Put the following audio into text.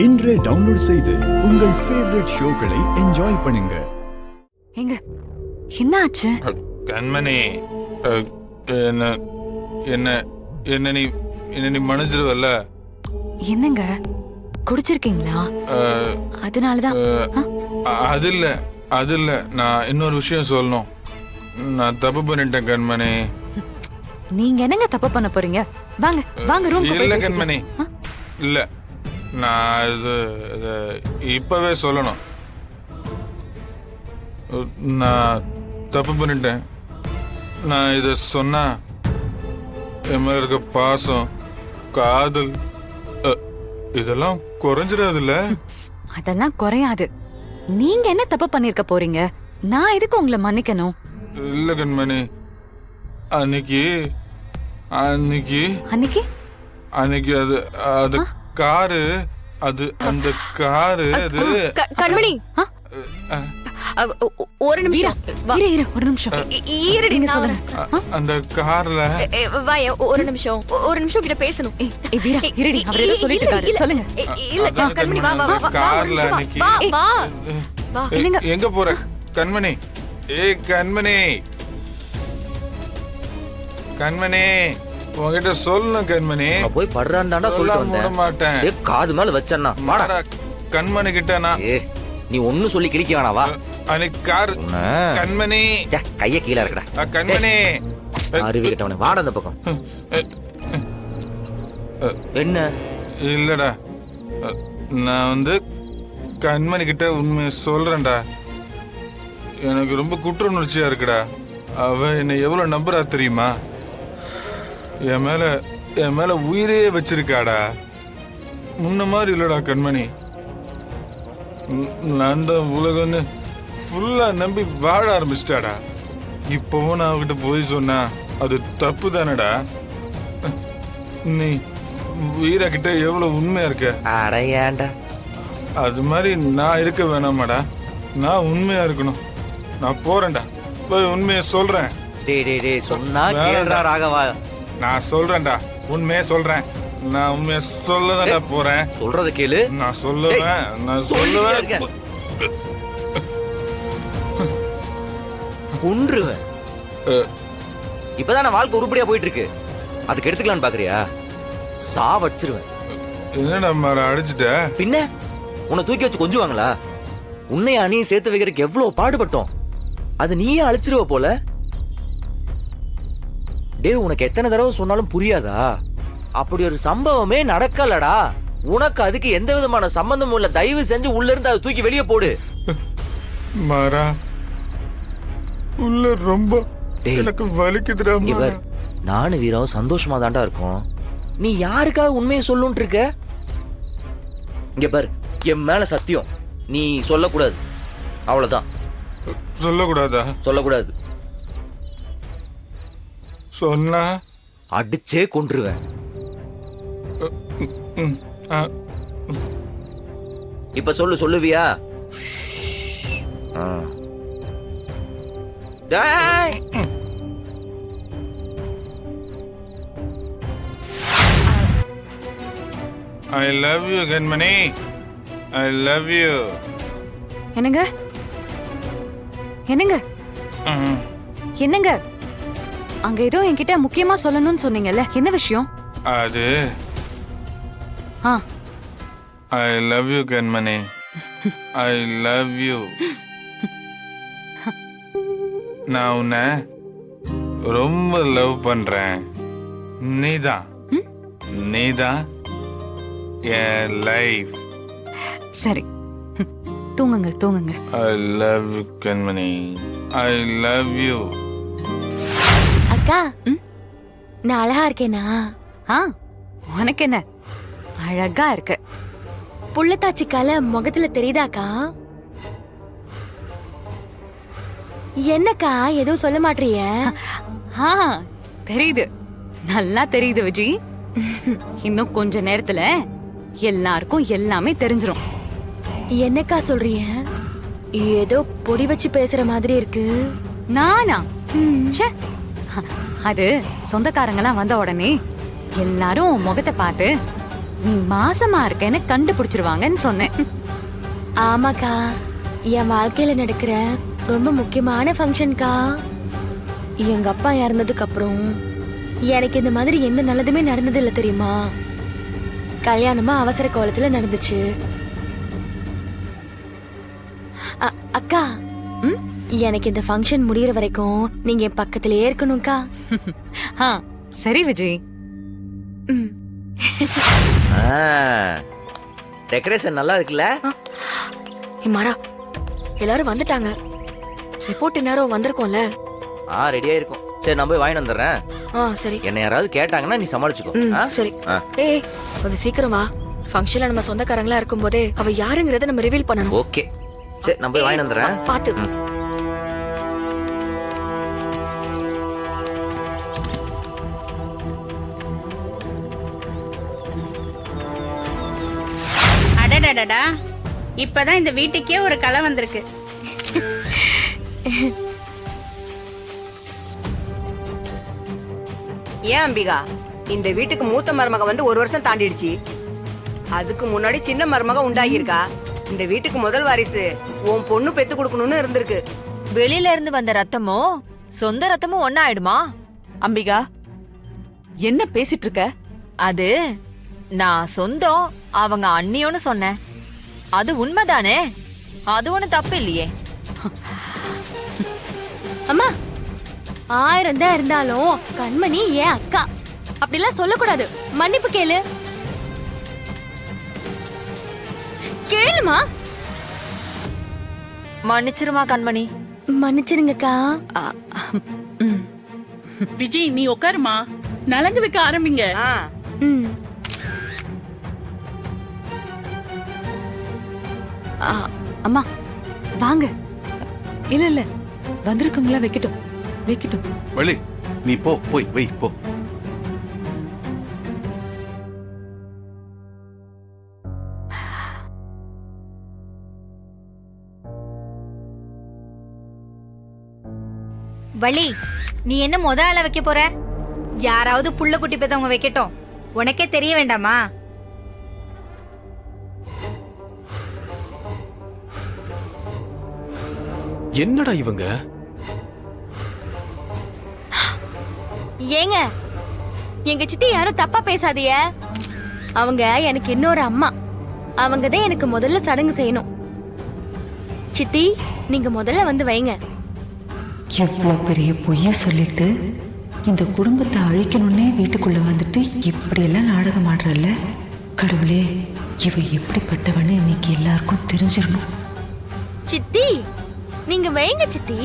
இன்றே டவுன்லோட் செய்து உங்கள் ஃபேவரட் ஷோக்களை என்ஜாய் பண்ணுங்க. எங்க என்ன ஆச்சு? கண்மணி, என்ன என்ன என்ன நீ என்ன நீ மன்னிச்சிருவல்ல? என்னங்க குடிச்சிருக்கீங்களா? அதனாலதான். அது இல்ல நான் இன்னொரு விஷயம் சொல்லணும். நான் தப்பு பண்ணிட்டேன் கண்மணி. நீங்க என்னங்க தப்பு பண்ண போறீங்க? வாங்க வாங்க ரூம். இல்ல கண்மணி, இல்ல நான் இது இப்பவே சொல்லணும். நான் தப்பு பண்ணிட்டேன். நான் இத சொன்னா என் மேல இருக்க பாசம், காதல் இதெல்லாம் குறைஞ்சிடாதுல்ல? அதெல்லாம் குறையாது. நீங்க என்ன தப்பு பண்ணிருக்க போறீங்க? நான் எதுக்கு உங்களை மன்னிக்கணும்? இல்ல கண்மணி, அன்னைக்கு அன்னைக்கு அன்னைக்கு அன்னைக்கு அது அது காரு, அது அந்த காரு அது. கண்மணி, ஒரு நிமிஷம் இரு ஒரு நிமிஷம் ஈரடி சொல்லுங்க. அந்த கார்ல ஒரு நிமிஷம் கிட்ட பேசணும். வீரா இருடி, அவர் ஏதோ சொல்லிட்டு இருக்காரு, சொல்லுங்க. இல்ல கண்மணி, வா வா வா கார்ல அன்னைக்கு வா வா. எங்க போற கண்மணி? கண்மணி, கண்மணி உங்ககிட்ட சொல்லணும் கண்மணி. போய் படுறான்னு தாண்டா சொல்லிட்டு வந்தேன். மாட்டேன். காது மேல வச்சேன்னா வாடா கண்மணி கிட்ட நான். நீ ஒன்னும் சொல்லி கிழிக்க வேணா, வா. அன்னைக்கு கார் கண்மணி கைய கீழே இருக்கடா கண்மணி. அறிவு கிட்டவனே வாடா அந்த பக்கம். என்ன? இல்லடா, நான் கண்மணி கிட்ட உண்மையை சொல்றேன்டா. எனக்கு ரொம்ப குற்ற உணர்ச்சியா இருக்குடா. அவ என்னை எவ்வளவு நம்புறா தெரியுமா? என் மேல உயிரே வச்சிருக்காடா. முன்ன மாதிரி இல்லடா கண்மணி. நான் தான் உலகம்னு ஃபுல்லா நம்பி வாழ ஆரம்பிச்சிட்டாடா. இப்பவும் நான் அவகிட்ட போய் சொன்னா அது தப்பு தானடா. நீ வீரா கிட்ட எவ்வளவு உண்மையா இருக்க. அடையாண்டா, அது மாதிரி நான் இருக்க வேணாமாடா. நான் உண்மையா இருக்கணும். நான் போறேன்டா, போய் உண்மையை சொல்றேன். டேய் சொன்னா கேளுடா ராகவா. நான் சொல்றேன்டா, உண்மையே சொல்றேன். நான் உண்மையை சொல்லதான்டா போறேன். சொல்றத கேளு. நான் சொல்லுவேன். கொன்றுவேன். இப்பதான் நான் வாழ்க்கை உருப்படியா போயிட்டு இருக்கு, அதுக்கு எடுத்துக்கலான்னு பாக்குறியா? சாவடிச்சிருவேன். என்ன மாற அடிச்சுட்ட? பின்ன உன்னை தூக்கி வச்சு கொஞ்சுவாங்களா? உன்னைய அணியை சேர்த்து வைக்கிறதுக்கு எவ்வளவு பாடுபட்டோம், அது நீயே அழிச்சிருவ போல. டேய், உனக்கு எத்தனை தடவை சொன்னாலும் புரியாதா? அப்படி ஒரு சம்பவமே நடக்கலடா. உனக்கு அதுக்கு எந்த விதமான சம்பந்தமும் இல்ல. தயவு செஞ்சு உள்ள இருந்து அதை தூக்கி வெளியே போடு. மாறா, உள்ள ரொம்ப எனக்கு வலிக்குதுடா. இவர் நானும் வீரம் சந்தோஷமா தாண்டா இருக்கும். நீ யாருக்காக உண்மையை சொல்லுன்னு இருக்க? இங்க பாரு, என் மேல சத்தியம், நீ சொல்லக்கூடாது. அவ்வளவுதான். சொல்லக்கூடாதா? சொல்லக்கூடாது. சொன்னா அடிச்சே கொன்றுவேன். இப்ப சொல்லுவியா? I love you Kanmani, I love you. என்னங்க என்னங்க அங்க ஏதோ என்கிட்ட முக்கியமா சொல்லணும்னு சொன்னீங்கல்ல, என்ன விஷயம்? அது I love you Kanmani, I love you. நான் உன்னை ரொம்ப லவ் பண்றேன். நீதான் என் லைஃப். சரி, தூங்குங்க. I love you Kanmani, I love you. அக்கா, நான் அழகா இருக்கேனா? உனக்கு என்ன, அழகா இருக்கு. புள்ளத்தாச்சி கால முகத்துல தெரியுதாக்கா? என்னக்கா எதுவும் சொல்ல மாட்டீங்க? தெரியுது, நல்லா தெரியுது விஜி. இன்னும் கொஞ்ச நேரத்துல எல்லாருக்கும் எல்லாமே தெரிஞ்சிரும். என்னக்கா சொல்றீங்க? ஏதோ பொடி வச்சு பேசுற மாதிரி இருக்கு. நானா? அது சொந்தக்காரங்களாம் வந்த உடனே எல்லாரும் முகத்தை பார்த்து நீ மாசமா இருக்கேன்னு கண்டுபிடிச்சிருவாங்கன்னு சொன்னேன். ஆமாக்கா, என் வாழ்க்கையில நடக்கிற ரொம்ப முக்கியமான ஃபங்க்ஷன்க்கா. எங்க அப்பா இறந்ததுக்கு அப்புறம் எனக்கு இந்த மாதிரி எந்த நல்லதுமே நடந்தது இல்ல தெரியுமா? கல்யாணமா அவசர கோலத்துல நடந்துச்சு. அக்கா, எனக்கு இந்த ஃபங்க்ஷன் முடியற வரைக்கும் நீங்க என் பக்கத்திலேயே இருக்கணும்க்கா. சரி விஜய். டெக்கரேஷன் நல்லா இருக்குல்ல? மாறா, எல்லாரும் வந்துட்டாங்க. ரிப்போர்ட் நேரம் வந்திருக்கோம்ல. ரெடியா இருக்கும். சரி, நான் போய் வாங்கிட்டு வந்துடுறேன். சரி. என்ன யாராவது கேட்டாங்கன்னா நீ சமாளிச்சுக்கோ. சரி. ஏய், கொஞ்சம் சீக்கிரம் வா. ஃபங்க்ஷன்ல நம்ம சொந்தக்காரங்களா இருக்கும்போதே அவ யாருங்கறத நம்ம ரிவீல் பண்ணனும். ஓகே. சரி, நான் போய் வாங்கிட்டு வந்துடுறேன். பாத்து. அடடடடா, இப்பதான் இந்த வீட்டுக்கே ஒரு கலை வந்திருக்கு. ஏன் அம்பிகா, இந்த வீட்டுக்கு மூத்த மருமக வந்து 1 வருஷம் தாண்டிடுச்சு. அதுக்கு முன்னாடி சின்ன மருமக உண்டாகியிருக்கா. இந்த வீட்டுக்கு முதல் வாரிசு உன் பொண்ணு பெத்து கொடுக்கணும்னு இருந்திருக்கு. வெளியில இருந்து வந்த ரத்தமும் சொந்த ரத்தமும் ஒன்னா ஆயிடுமா? அம்பிகா, என்ன பேசிட்டு இருக்க? அது நான் சொந்தம், அவங்க அண்ணியோன்னு சொன்னேன். அது உண்மைதானே? அது ஒண்ணு தப்பு இல்லையே. அம்மா, 1000 தான் இருந்தாலும் கண்மணி ஏன் அக்கா. அப்படிலாம் சொல்லக்கூடாது. மன்னிப்பு கேளு. கேளுமா. மன்னிச்சிருமா கண்மணி. மன்னிச்சிருங்கக்கா. விஜய், நீ உட்காருமா, நலங்கு வைக்க ஆரம்பிங்க. அம்மா வாங்க. இல்ல இல்ல, வந்திருக்கவங்களா வைக்கட்டும் வைக்கட்டும். வள்ளி, நீ போய் வை போ. வள்ளி, நீ என்ன முத ஆள வைக்க போற? யாராவது புள்ள குட்டி பெத்தவங்க வைக்கட்டும், உனக்கே தெரிய வேண்டாமா? என்னடா இவங்க? ஏங்க, எங்க சித்தி யாரும் தப்பா பேசாதீங்க. அவங்க எனக்கு இன்னொரு அம்மா. அவங்க தான் எனக்கு முதல்ல சடங்கு செய்யணும். சித்தி, நீங்க முதல்ல வந்து வைங்க. எவ்வளவு பெரிய பொய்ய சொல்லிட்டு இந்த குடும்பத்தை அழிக்கணும்னே வீட்டுக்குள்ள வந்துட்டு இப்படியெல்லாம் நாடகம் ஆடுறல்ல. கடவுளே, இவ எப்படிப்பட்டவன்னு இன்னைக்கு எல்லாருக்கும் தெரிஞ்சிடணும். சித்தி, நீங்க வைங்க சித்தி.